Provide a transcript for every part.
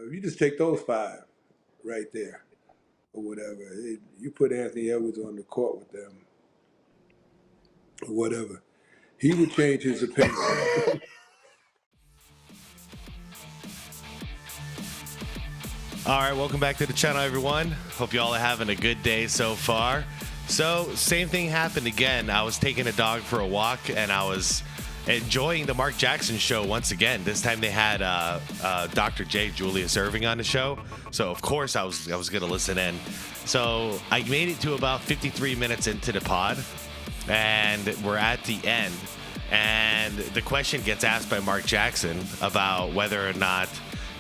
if you just take those five right there or whatever, you put Anthony Edwards on the court with them or whatever, he would change his opinion. All right, welcome back to the channel, everyone. Hope you all are having a good day so far. So, same thing happened again. I was taking a dog for a walk, and I was enjoying the Mark Jackson show once again. This time they had Dr. J, Julius Irving, on the show. So, of course, I was going to listen in. So, I made it to about 53 minutes into the pod, and we're at the end. And the question gets asked by Mark Jackson about whether or not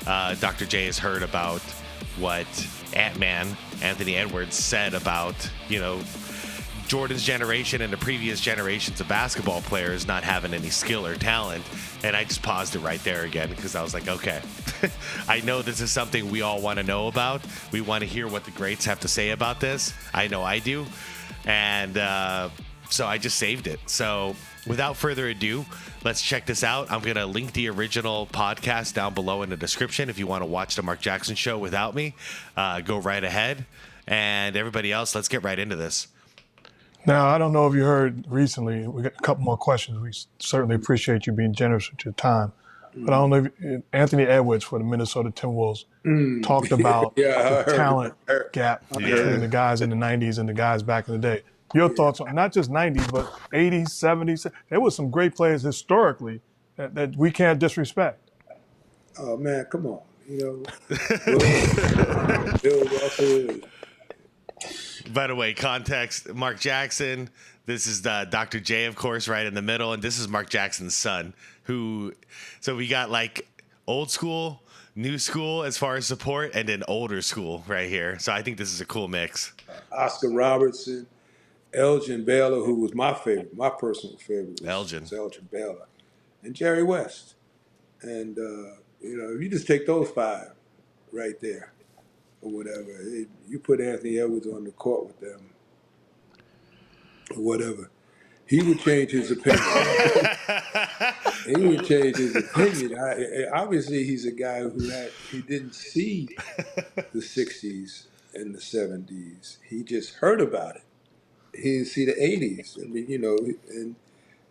Dr. J has heard about what Ant-Man, Anthony Edwards, said about, Jordan's generation and the previous generations of basketball players not having any skill or talent. And I just paused it right there again because I was like, okay, I know this is something we all want to know about. We want to hear what the greats have to say about this. I know I do. And so I just saved it. So without further ado, let's check this out. I'm going to link the original podcast down below in the description. If you want to watch the Mark Jackson show without me, go right ahead. And everybody else, let's get right into this. Now, I don't know if you heard recently, we got a couple more questions. We certainly appreciate you being generous with your time. But I don't know if Anthony Edwards for the Minnesota Timberwolves talked about the talent gap between the guys in the 90s and the guys back in the day. Your thoughts on not just 90s, but 80s, 70s. There was some great players historically that we can't disrespect. Oh, man, come on. Bill Russell. By the way, context, Mark Jackson, this is Dr. J, of course, right in the middle, and this is Mark Jackson's son, so we got like old school, new school as far as support, and then older school right here. So I think this is a cool mix. Oscar Robertson, Elgin Baylor, who was my favorite, my personal favorite was Elgin Baylor, and Jerry West. And, if you just take those five right there or whatever, you put Anthony Edwards on the court with them or whatever, he would change his opinion. He would change his opinion. Obviously, he's a guy he didn't see the 60s and the 70s. He just heard about it. He didn't see the 80s. I mean,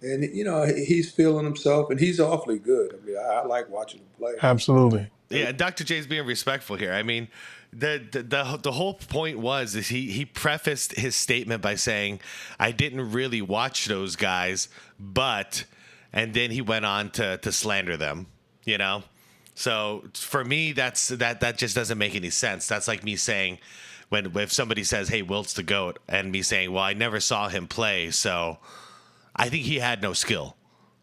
and he's feeling himself, and he's awfully good. I mean, I like watching him play. Absolutely. Yeah, Dr. J's being respectful here. I mean, the whole point was is he prefaced his statement by saying, I didn't really watch those guys, and then he went on to slander them, So for me, that just doesn't make any sense. That's like me saying, if somebody says, hey, Wilt's the GOAT, and me saying, well, I never saw him play, so I think he had no skill.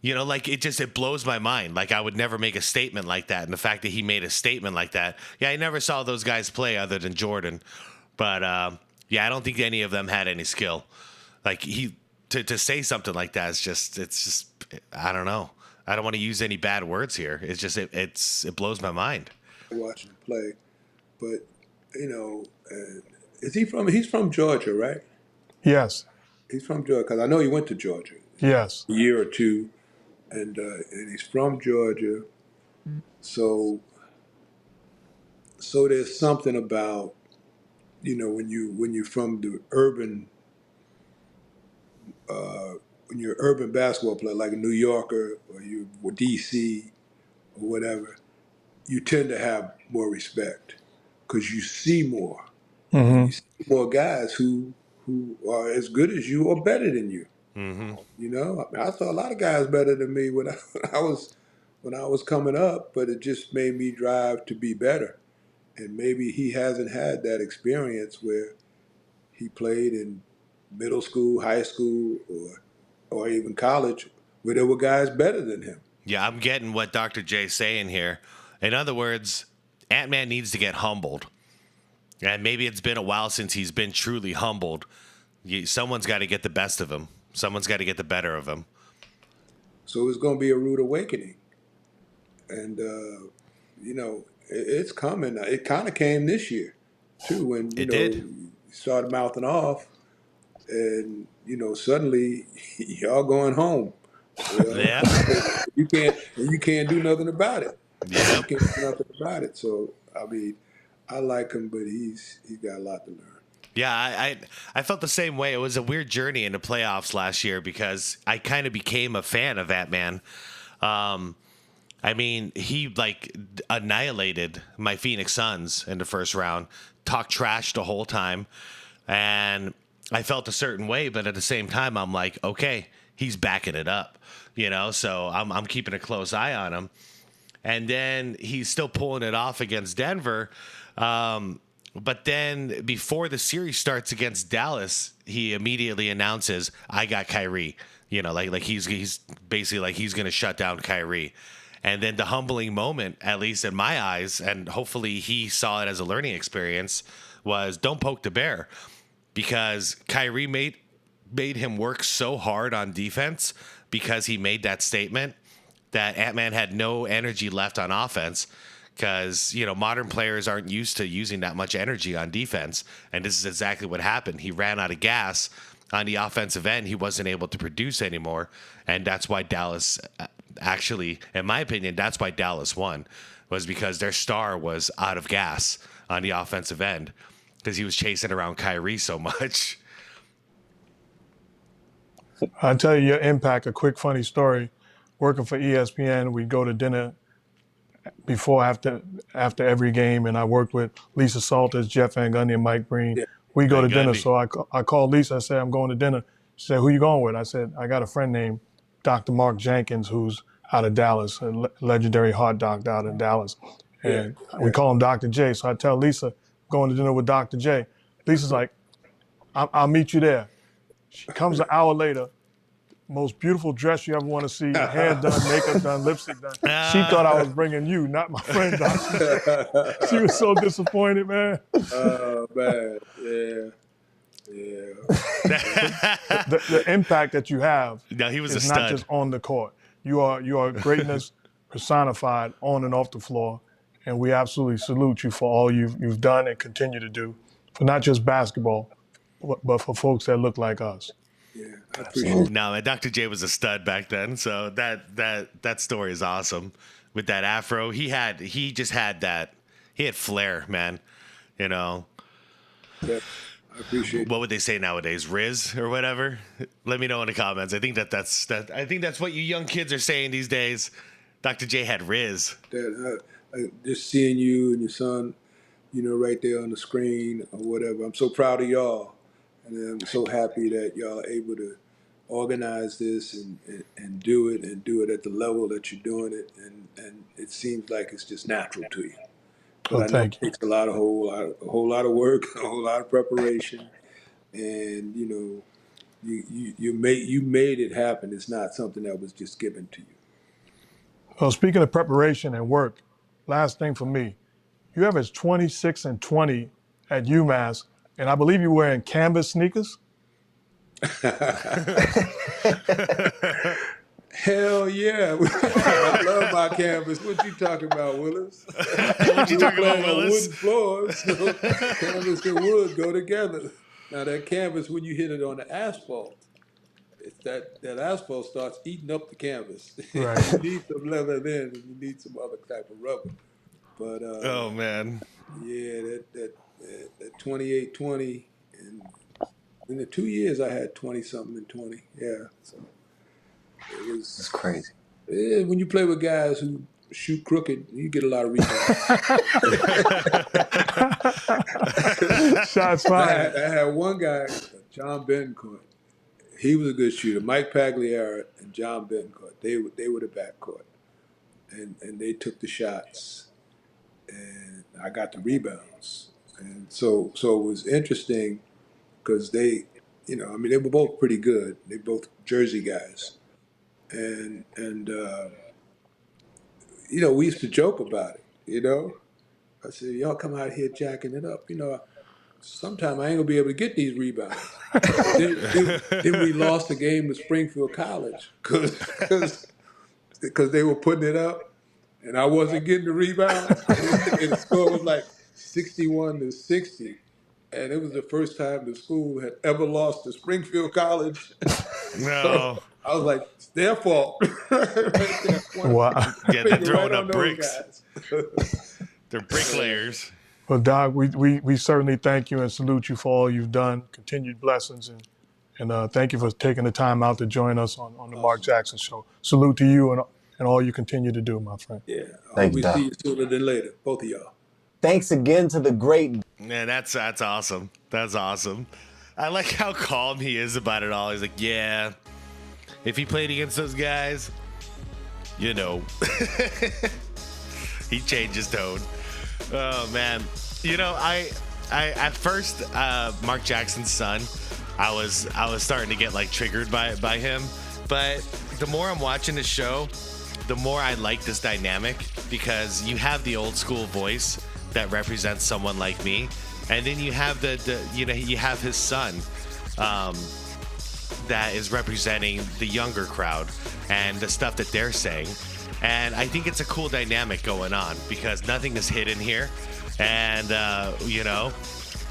It blows my mind. Like, I would never make a statement like that. And the fact that he made a statement like that, I never saw those guys play other than Jordan. But, I don't think any of them had any skill. Like, to say something like that it's just, I don't know. I don't want to use any bad words here. It's just, it blows my mind. Watching him play. But, he's from Georgia, right? Yes. He's from Georgia, because I know he went to Georgia. Yes. A year or two. And he's from Georgia, so there's something about when you're from the urban when you're an urban basketball player like a New Yorker or you or DC or whatever, you tend to have more respect because you see more. Mm-hmm. You see more guys who are as good as you or better than you. Mm-hmm. I saw a lot of guys better than me when I was coming up, but it just made me drive to be better. And maybe he hasn't had that experience where he played in middle school, high school, or even college where there were guys better than him. Yeah, I'm getting what Dr. J's saying here. In other words, Ant-Man needs to get humbled. And maybe it's been a while since he's been truly humbled. Someone's got to get the best of him. Someone's got to get the better of him. So it's going to be a rude awakening. And, it's coming. It kind of came this year, too, when, you started mouthing off. And, suddenly y'all going home. Yeah. You can't do nothing about it. Yep. You can't do nothing about it. So I mean, I like him, but he's got a lot to learn. Yeah, I felt the same way. It was a weird journey in the playoffs last year because I kind of became a fan of Ant-Man. I mean, he like annihilated my Phoenix Suns in the first round, talked trash the whole time, and I felt a certain way. But at the same time, I'm like, okay, he's backing it up, So I'm keeping a close eye on him, and then he's still pulling it off against Denver. But then before the series starts against Dallas, he immediately announces, "I got Kyrie." Like he's basically like he's going to shut down Kyrie. And then the humbling moment, at least in my eyes, and hopefully he saw it as a learning experience, was don't poke the bear, because Kyrie made him work so hard on defense because he made that statement that Ant-Man had no energy left on offense, because modern players aren't used to using that much energy on defense, and this is exactly what happened. He ran out of gas on the offensive end. He wasn't able to produce anymore, and that's why Dallas, actually, in my opinion, that's why Dallas won, was because their star was out of gas on the offensive end because he was chasing around Kyrie so much. I'll tell you your impact. A quick funny story. Working for ESPN, we go to dinner before after every game, and I worked with Lisa Salters, Jeff Van Gundy, and Mike Breen. Yeah. We go Van to dinner, Gundy. so I called Lisa. I said, I'm going to dinner. She said, who you going with? I said, I got a friend named Dr. Mark Jenkins, who's out of Dallas, a legendary heart doctor out of Dallas. Yeah. And we call him Dr. J. So I tell Lisa, going to dinner with Dr. J. Lisa's like, I'll meet you there. She comes an hour later, most beautiful dress you ever want to see, hair done, makeup done, lipstick done. She thought I was bringing you, not my friend, Dr. J. She was so disappointed, man. Oh man, yeah. The impact that you have No, he was a is not stud. just on the court. You are greatness personified on and off the floor, and we absolutely salute you for all you've done and continue to do for not just basketball, but for folks that look like us. Yeah, I appreciate it. No, man, Dr. J was a stud back then, so that story is awesome. With that afro, he had flair, man. Yeah, I appreciate it. What would they say nowadays? Riz or whatever? Let me know in the comments. I think I think that's what you young kids are saying these days. Dr. J had Riz. That just seeing you and your son, right there on the screen or whatever. I'm so proud of y'all, and I'm so happy that y'all are able to organize this and do it at the level that you're doing it, and it seems like it's just natural to you. But So I know it thank you. takes a whole lot of work, a whole lot of preparation, and you made it happen. It's not something that was just given to you. Well, speaking of preparation and work, last thing for me, you averaged 26 and 20 at UMass, and I believe you're wearing canvas sneakers. Hell yeah. I love my canvas. What you talking about, Willis? What you We were talking about, playing on Willis? wooden floors, so canvas and wood go together. Now that canvas, when you hit it on the asphalt, it's that asphalt starts eating up the canvas. Right. You need some leather then, and you need some other type of rubber. But Oh man. yeah, that 28-20, and in the 2 years I had 20 something and 20. Yeah, so it was. It's crazy. When you play with guys who shoot crooked, you get a lot of rebounds. Shots fired. I had one guy, John Bencourt. He was a good shooter. Mike Pagliara and John Bencourt. They were the backcourt, and they took the shots, and I got the rebounds. And so it was interesting because they were both pretty good. They both Jersey guys, and we used to joke about it. I said, y'all come out here jacking it up. Sometime I ain't gonna be able to get these rebounds. Then we lost the game to Springfield College because they were putting it up, and I wasn't getting the rebounds. And the score was like 61-60, and it was the first time the school had ever lost to Springfield College. so No. I was like, it's their fault. Right there. Wow. Yeah, they're Finger throwing right on up those bricks. guys. They're bricklayers. Well, Doc, we certainly thank you and salute you for all you've done. Continued blessings, and thank you for taking the time out to join us on the Mark Awesome. Jackson Show. Salute to you and all you continue to do, my friend. Yeah, I hope Thank you, we see Doc. you sooner than later, both of y'all. Thanks again to the great. Yeah, that's awesome. That's awesome. I like how calm he is about it all. He's like, yeah, if he played against those guys, you know, he changed his tone. Oh man, you know, I at first Mark Jackson's son, I was starting to get like triggered by him, but the more I'm watching the show, the more I like this dynamic because you have the old school voice that represents someone like me, and then you have the you know, you have his son that is representing the younger crowd and the stuff that they're saying. And I think it's a cool dynamic going on because nothing is hidden here. And, you know,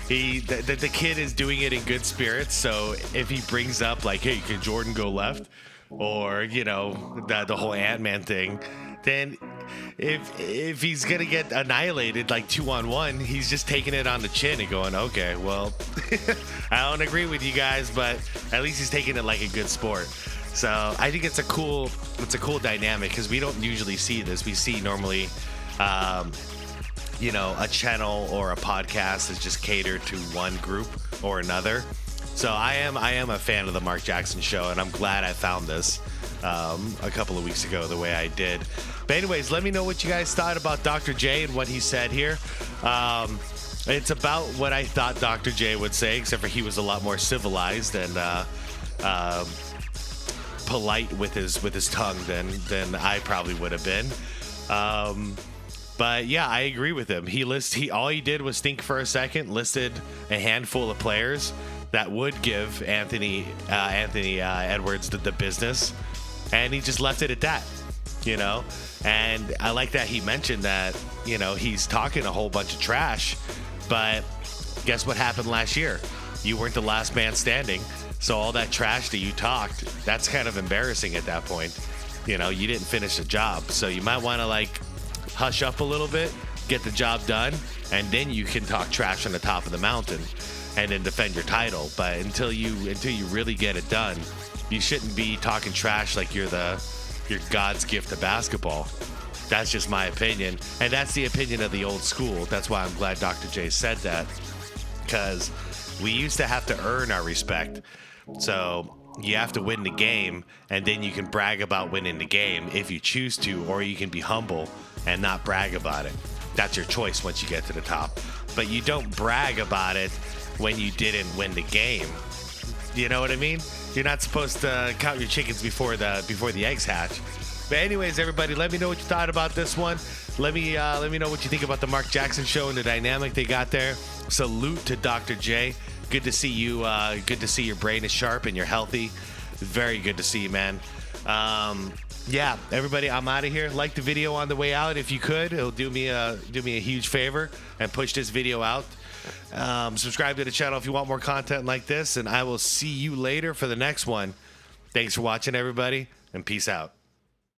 the kid is doing it in good spirits. So if he brings up like, hey, can Jordan go left? Or, you know, the whole Ant-Man thing, then if he's going to get annihilated like 2-on-1, he's just taking it on the chin and going, okay, well, I don't agree with you guys, but at least he's taking it like a good sport. So I think it's a cool dynamic because we don't usually see this. We see normally, you know, a channel or a podcast is just catered to one group or another. So I am a fan of the Mark Jackson Show, and I'm glad I found this a couple of weeks ago the way I did. But anyways, let me know what you guys thought about Dr. J and what he said here. It's about what I thought Dr. J would say, except for he was a lot more civilized and polite with his tongue than I probably would have been. But yeah, I agree with him. He all he did was think for a second, listed a handful of players that would give Anthony Edwards the business, and he just left it at that, you know. And I like that he mentioned that, you know, he's talking a whole bunch of trash, but guess what happened last year? You weren't the last man standing. So all that trash that you talked, that's kind of embarrassing at that point. You know, you didn't finish the job. So you might want to like hush up a little bit, get the job done, and then you can talk trash on the top of the mountain and then defend your title. But until you really get it done, you shouldn't be talking trash like you're God's gift to basketball. That's just my opinion. And that's the opinion of the old school. That's why I'm glad Dr. J said that, because we used to have to earn our respect. So you have to win the game, and then you can brag about winning the game if you choose to, or you can be humble and not brag about it. That's your choice once you get to the top. But you don't brag about it when you didn't win the game. You know what I mean? You're not supposed to count your chickens before the eggs hatch. But anyways, everybody, let me know what you thought about this one. Let me know what you think about the Mark Jackson Show and the dynamic they got there. Salute to Dr. J. Good to see you. Good to see your brain is sharp and you're healthy. Very good to see you, man. Yeah, everybody, I'm out of here. Like the video on the way out if you could. It'll do me a huge favor and push this video out. Subscribe to the channel if you want more content like this, and I will see you later for the next one. Thanks for watching, everybody, and peace out.